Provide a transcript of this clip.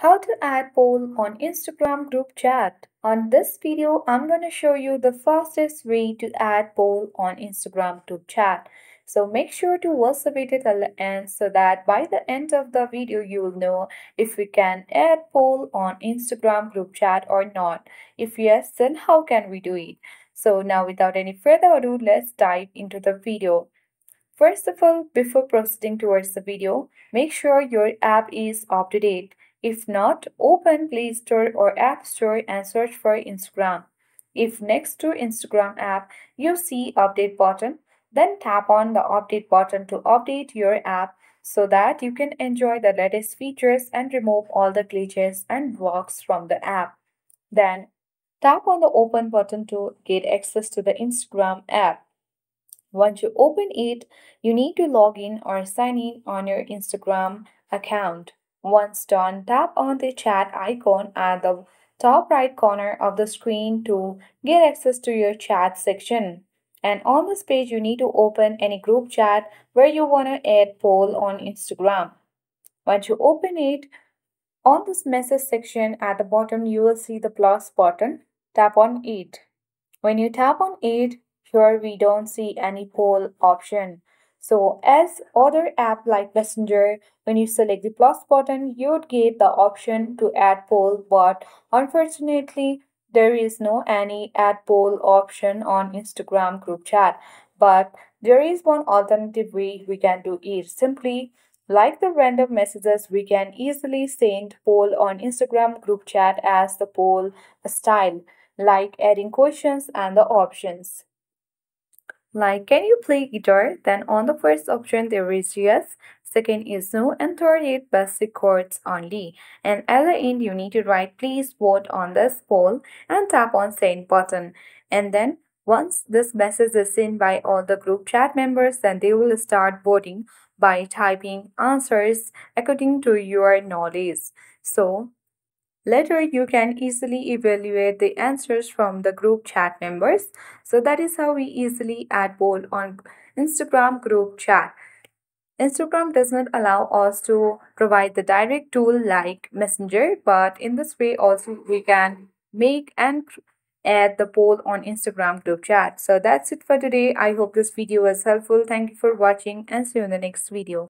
How to add poll on Instagram group chat. On this video, I'm going to show you the fastest way to add poll on Instagram group chat. So make sure to watch the video till the end so that by the end of the video, you will know if we can add poll on Instagram group chat or not. If yes, then how can we do it? So now without any further ado, let's dive into the video. First of all, before proceeding towards the video, make sure your app is up to date. If not, open Play Store or App Store and search for Instagram. If next to Instagram app you see update button, then tap on the update button to update your app so that you can enjoy the latest features and remove all the glitches and bugs from the app. Then tap on the open button to get access to the Instagram app. Once you open it, you need to log in or sign in on your Instagram account. Once done, tap on the chat icon at the top right corner of the screen to get access to your chat section. And on this page, you need to open any group chat where you want to add poll on Instagram. Once you open it, on this message section at the bottom, you will see the plus button. Tap on it. When you tap on it, here we don't see any poll option. So as other app like Messenger, when you select the plus button, you'd get the option to add poll, but unfortunately, there is no any add poll option on Instagram group chat. But there is one alternative way we can do it. Simply like the random messages, we can easily send poll on Instagram group chat as the poll style, like adding questions and the options. Like, can you play guitar? Then on the first option there is yes, second is no, and third is basic chords only. And at the end you need to write please vote on this poll and tap on send button. And then once this message is seen by all the group chat members, then they will start voting by typing answers according to your knowledge. So later, you can easily evaluate the answers from the group chat members. So that is how we easily add poll on Instagram group chat. Instagram does not allow us to provide the direct tool like Messenger, but in this way also we can make and add the poll on Instagram group chat. So that's it for today. I hope this video was helpful. Thank you for watching and see you in the next video.